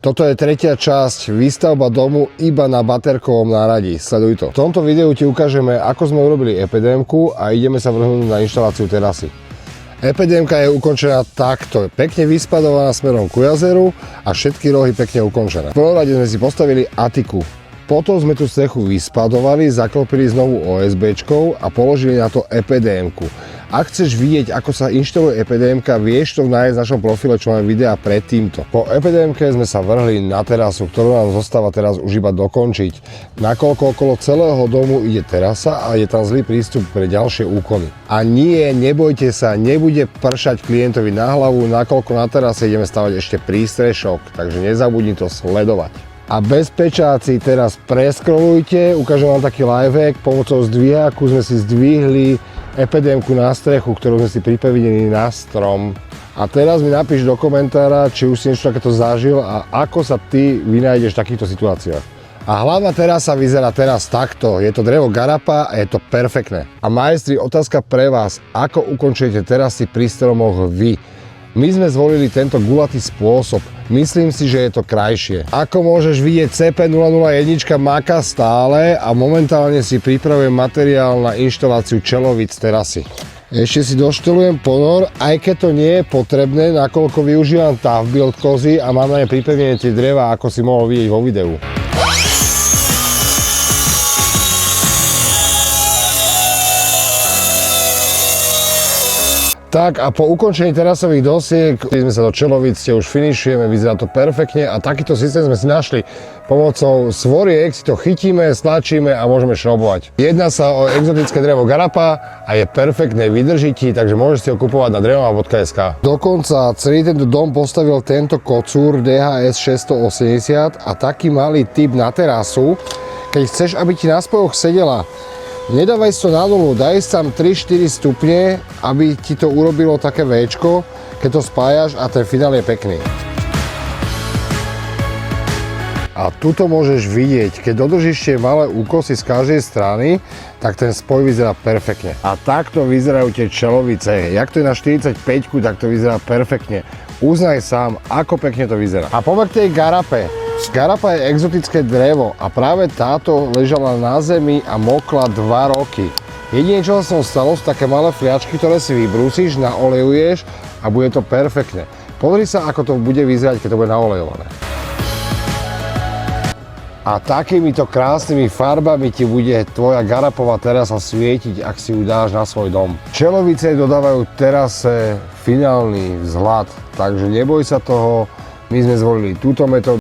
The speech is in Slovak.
Toto je tretia časť výstavba domu iba na baterkovom náradí. Sleduj to. V tomto videu ti ukážeme, ako sme urobili EPDM-ku a ideme sa vrhnúť na inštaláciu terasy. EPDM-ka je ukončená takto, pekne vyspadovaná smerom ku jazeru a všetky rohy pekne ukončené. V prvom rade sme si postavili atiku. Potom sme tú strechu vyspadovali, zaklopili znovu OSBčkou a položili na to EPDM-ku. Ak chceš vidieť, ako sa inštaluje EPDM-ka, vieš to nájsť v našom profile, čo máme videa pred týmto. Po EPDM-ke sme sa vrhli na terasu, ktorú nám zostáva teraz už iba dokončiť. Nakoľko okolo celého domu ide terasa a je tam zlý prístup pre ďalšie úkony. A nie, nebojte sa, nebude pršať klientovi na hlavu, nakoľko na terase ideme stavať ešte prístrešok, takže nezabudni to sledovať. A bez pečáci teraz preskrolujte, ukážem vám taký lifehack, pomocou zdviháku sme si zdvihli EPDM-ku na strechu, ktorú sme si pripevnili na strom. A teraz mi napíš do komentára, či už si niečo takéto zažil a ako sa ty vynájdeš v takýchto situáciách. A hlavná terasa vyzerá teraz takto, je to drevo garapa a je to perfektné. A majstri, otázka pre vás, ako ukončujete terasy pri stromoch vy? My sme zvolili tento gulatý spôsob, myslím si, že je to krajšie. Ako môžeš vidieť, CP001 máka stále a momentálne si pripravujem materiál na inštaláciu čelovíc terasy. Ešte si doštelujem ponor, aj keď to nie je potrebné, nakoľko využívam Tough Build kozy a mám na ne pripevnené tie dreva, ako si mohol vidieť vo videu. Tak a po ukončení terasových dosiek sme sa do čelovíc, už finišujeme, vyzerá to perfektne a takýto systém sme si našli. Pomocou svoriek si to chytíme, stlačíme a môžeme šrobovať. Jedná sa o exotické drevo garapa a je perfektné, vydrží ti, takže môžeš si ho kupovať na drevoma.sk. Dokonca celý tento dom postavil tento kocúr DHS 680 a taký malý typ na terasu, keď chceš, aby ti na spojoch sedela. Nedávaj si to na nulu, daj tam 3-4 stupne, aby ti to urobilo také Včko, keď to spájaš a ten finál je pekný. A tuto môžeš vidieť, keď dodržíš tie malé úkosy z každej strany, tak ten spoj vyzerá perfektne. A takto vyzerajú tie čelovice. Jak to je na 45-ku, tak to vyzerá perfektne. Uznaj sám, ako pekne to vyzerá. A poďme k tej garape. Garapa je exotické drevo a práve táto ležala na zemi a mokla 2 roky. Jedine, čo sa stalo, sú také malé fliačky, ktoré si vybrúsiš, naolejuješ a bude to perfektne. Pozri sa, ako to bude vyzerať, keď to bude naolejované. A takýmito krásnymi farbami ti bude tvoja garapová terasa svietiť, ak si ju dáš na svoj dom. Čelovice dodávajú terase finálny vzhľad, takže neboj sa toho, my sme zvolili túto metódu.